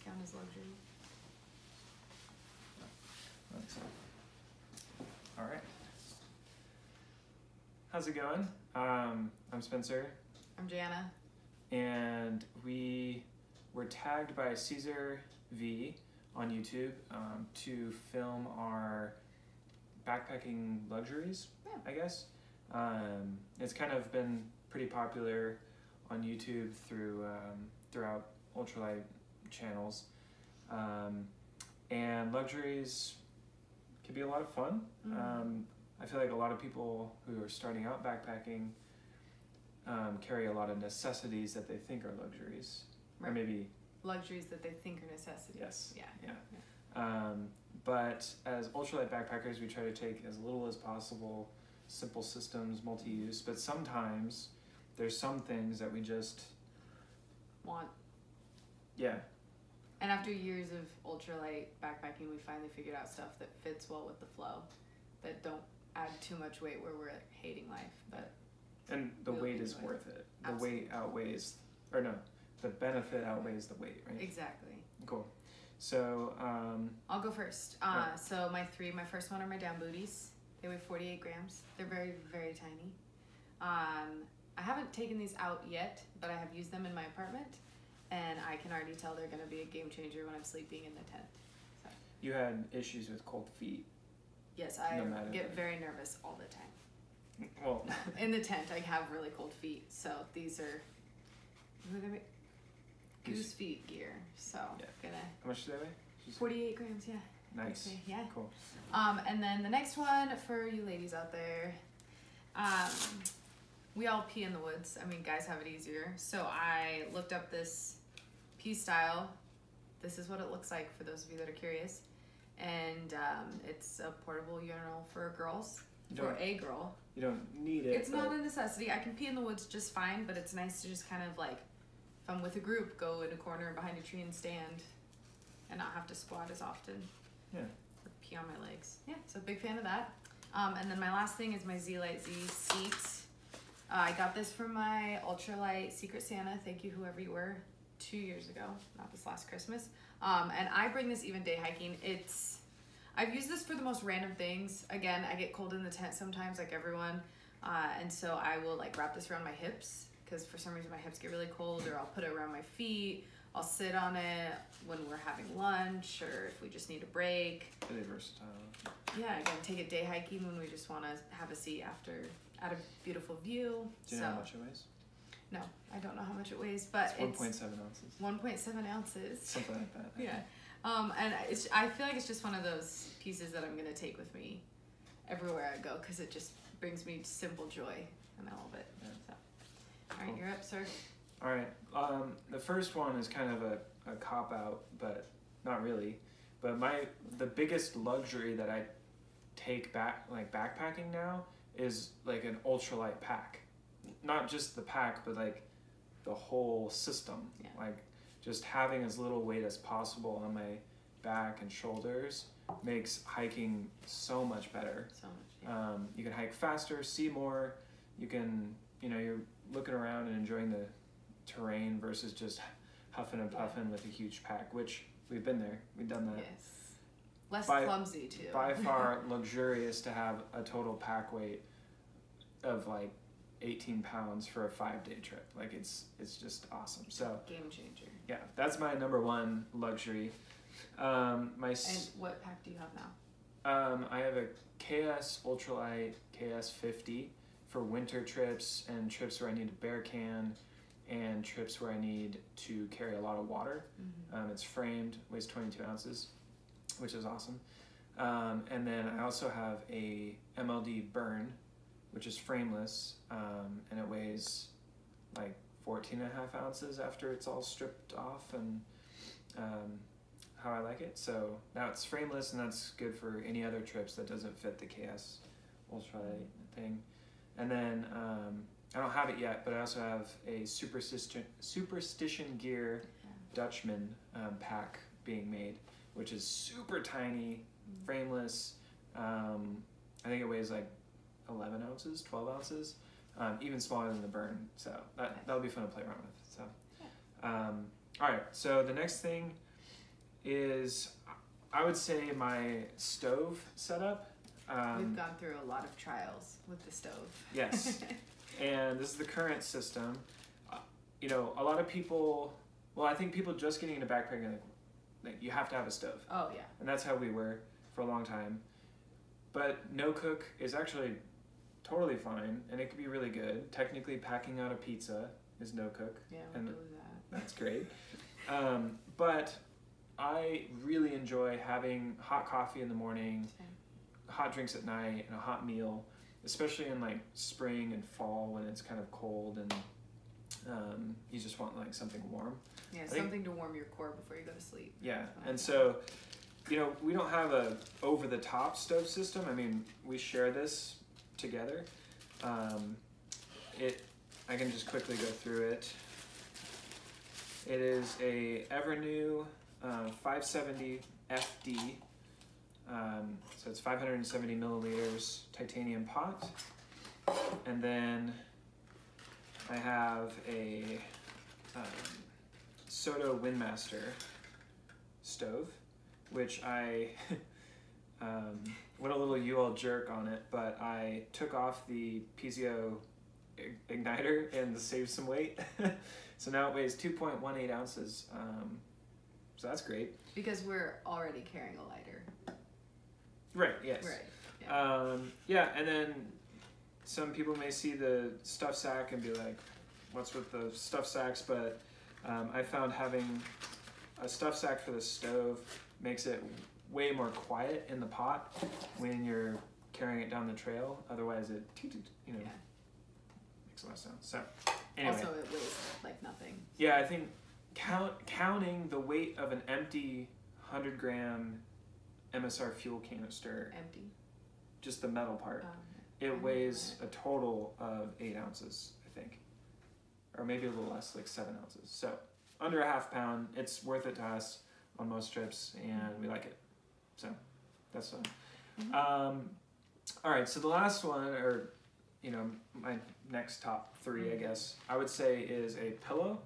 count as luxury. All right. How's it going? I'm Spencer. I'm Jana. And we were tagged by Caesar V on YouTube to film our backpacking luxuries, I guess. It's kind of been pretty popular on YouTube throughout Ultralight channels. And luxuries can be a lot of fun. I feel like a lot of people who are starting out backpacking carry a lot of necessities that they think are luxuries. Right. Or maybe luxuries that they think are necessities. Yes. Yeah. But as ultralight backpackers, we try to take as little as possible, simple systems, multi-use, but sometimes there's some things that we just want. Yeah. And after years of ultralight backpacking, we finally figured out stuff that fits well with the flow, that don't add too much weight where we're hating life. But and the weight is worth it. The Absolutely. Weight outweighs, or no, the benefit outweighs the weight, right? Exactly. Cool. So I'll go first. So my first one are my down booties. They weigh 48 grams. They're very, very tiny. I haven't taken these out yet, but I have used them in my apartment, and I can already tell they're going to be a game changer when I'm sleeping in the tent. So. You had issues with cold feet. Yes, I get very nervous all the time. Well, in the tent, I have really cold feet, so these are goose feet gear. So How much do they weigh? 48 grams, yeah. Nice. Okay, yeah. Cool. And then the next one for you ladies out there, we all pee in the woods. I mean, guys have it easier. So I looked up this pee style. This is what it looks like for those of you that are curious. And it's a portable urinal for girls, for a girl. You don't need it. It's not a necessity. I can pee in the woods just fine, but it's nice to just kind of like, if I'm with a group, go in a corner behind a tree and stand and not have to squat as often. Yeah. Or pee on my legs. Yeah, so big fan of that. And then my last thing is my Z-Lite Z seat. I got this from my Ultralight Secret Santa, thank you whoever you were, 2 years ago, not this last Christmas. And I bring this even day hiking. I've used this for the most random things. Again, I get cold in the tent sometimes, like everyone. And so I will like wrap this around my hips, because for some reason my hips get really cold, or I'll put it around my feet. I'll sit on it when we're having lunch, or if we just need a break. Really versatile. Yeah, again, take it day hiking when we just want to have a seat at a beautiful view. Do you know how much it weighs? No, I don't know how much it weighs, but it's 1.7 ounces. 1.7 ounces. Something like that. Yeah. And I feel like it's just one of those pieces that I'm going to take with me everywhere I go, because it just brings me simple joy, and I love it. Yeah. So. All right, you're up, sir. All right. The first one is kind of a cop-out, but not really. But the biggest luxury that I take back, like backpacking now, is like an ultralight pack. Not just the pack, but like the whole system. Yeah. Like just having as little weight as possible on my back and shoulders makes hiking so much better. So much, yeah. You can hike faster, see more. You can, you're looking around and enjoying the terrain versus just huffing and puffing with a huge pack, which we've been there. We've done that. Yes. Less clumsy too. By far luxurious to have a total pack weight of like 18 pounds for a 5-day trip. Like it's just awesome. So game changer. Yeah, that's my number one luxury. And what pack do you have now? I have a KS Ultralight KS50 for winter trips and trips where I need a bear can and trips where I need to carry a lot of water. It's framed, weighs 22 ounces, which is awesome. And then I also have a MLD Burn, which is frameless, and it weighs like 14.5 ounces after it's all stripped off, and how I like it. So now it's frameless, and that's good for any other trips that doesn't fit the KS Ultralight thing. And then I don't have it yet, but I also have a Superstition Gear Dutchman pack being made, which is super tiny, frameless. I think it weighs like 11 ounces, 12 ounces, even smaller than the Burn. So that'll be fun to play around with. So, all right. So the next thing is, I would say, my stove setup. We've gone through a lot of trials with the stove. Yes. And this is the current system. You know, a lot of people, well, I think people just getting into backpacking, like you have to have a stove. Oh, yeah. And that's how we were for a long time. But no cook is actually totally fine, and it could be really good. Technically, packing out a pizza is no cook. Yeah, and we'll do that. that's great. But I really enjoy having hot coffee in the morning, Same. hot drinks at night, and a hot meal, especially in like spring and fall when it's kind of cold and you just want like something warm. Yeah, something to warm your core before you go to sleep. Yeah, and so, you know, we don't have a over-the-top stove system. I mean, we share this together. I can just quickly go through it. It is a Evernew 570 FD. So it's 570 milliliters titanium pot. And then I have a Soto Windmaster stove, which I, what a little UL jerk on it, but I took off the piezo igniter and saved some weight. So now it weighs 2.18 ounces. So that's great. Because we're already carrying a lighter. Right, yes. Right. Yeah, and then some people may see the stuff sack and be like, what's with the stuff sacks? But I found having a stuff sack for the stove makes it way more quiet in the pot when you're carrying it down the trail. Otherwise it, you know, makes a lot of sound. So anyway. Also it weighs like nothing. Yeah, I think counting the weight of an empty 100-gram MSR fuel canister. Empty. Just the metal part. It weighs a total of 8 ounces, I think. Or maybe a little less, like 7 ounces. So under a half pound, it's worth it to us on most trips, and we like it. So that's fun. Mm-hmm. All right, so the last one, or you know, my next top three, I guess, I would say is a pillow.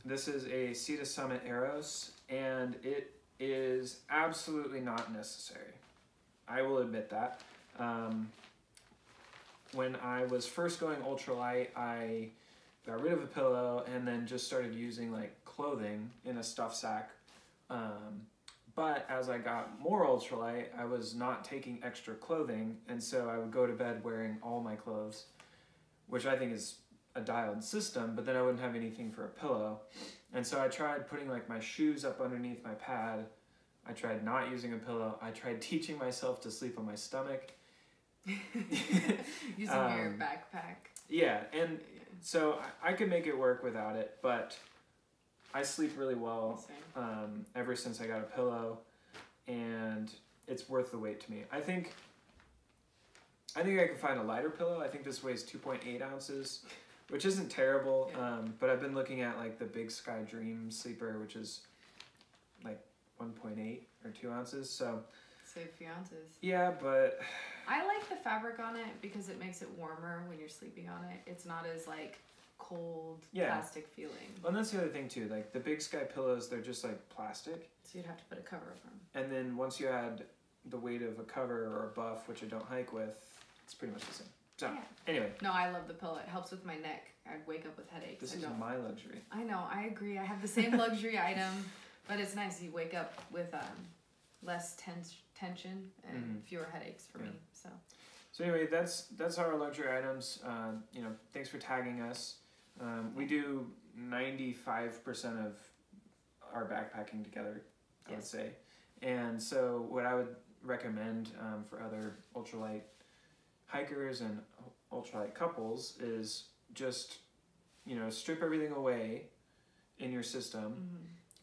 This is a Sea to Summit Aeros, and it is absolutely not necessary. I will admit that. When I was first going ultralight, I got rid of a pillow and then just started using like clothing in a stuff sack. But as I got more ultralight, I was not taking extra clothing, and so I would go to bed wearing all my clothes, which I think is a dialed system, but then I wouldn't have anything for a pillow. And so I tried putting like my shoes up underneath my pad. I tried not using a pillow. I tried teaching myself to sleep on my stomach. Using your backpack. Yeah, and so I could make it work without it, but I sleep really well ever since I got a pillow, and it's worth the wait to me. I think I could find a lighter pillow. I think this weighs 2.8 ounces, which isn't terrible, but I've been looking at like the Big Sky Dream Sleeper, which is like 1.8 or 2 ounces, so save a few ounces. Yeah, but I like the fabric on it because it makes it warmer when you're sleeping on it. It's not as like cold plastic feeling. Well, and that's the other thing too, like the Big Sky pillows, they're just like plastic, so you'd have to put a cover over them. And then once you add the weight of a cover or a buff, which I don't hike with, it's pretty much the same. So anyway. No, I love the pillow. It helps with my neck. I'd wake up with headaches. This is my luxury. I know, I agree. I have the same luxury item, but it's nice. You wake up with less tension and fewer headaches for me. So anyway, that's our luxury items. You know, thanks for tagging us. We do 95% of our backpacking together, I would say. And so what I would recommend for other ultralight hikers and ultralight couples is just, you know, strip everything away in your system,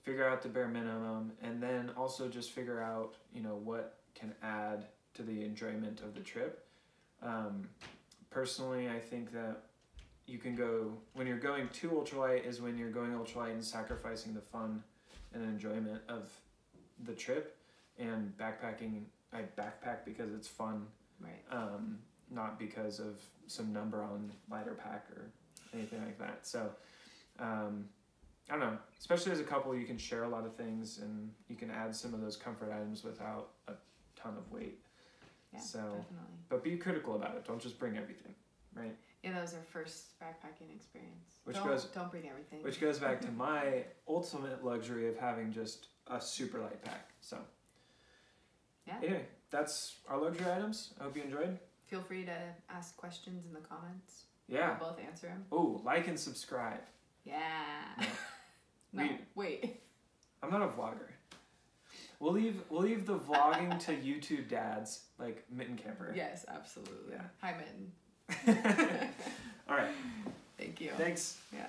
figure out the bare minimum, and then also just figure out, you know, what can add to the enjoyment of the trip. Personally, I think that you can go, when you're going to ultralight is when you're going ultralight and sacrificing the fun and enjoyment of the trip. And backpacking, I backpack because it's fun, not because of some number on lighter pack or anything like that. So I don't know, especially as a couple, you can share a lot of things and you can add some of those comfort items without a ton of weight. Yeah, So, definitely. But be critical about it. Don't just bring everything, right? Yeah, that was our first backpacking experience. Which Don't bring everything. Which goes back to my ultimate luxury of having just a super light pack. So, yeah. Anyway, that's our luxury items. I hope you enjoyed. Feel free to ask questions in the comments. Yeah. We'll both answer them. Oh, like and subscribe. Yeah. No. No, wait. I'm not a vlogger. We'll leave the vlogging to YouTube dads like Mitten Camper. Yes, absolutely. Yeah. Hi, Mitten. All right. Thank you. Thanks. Yeah.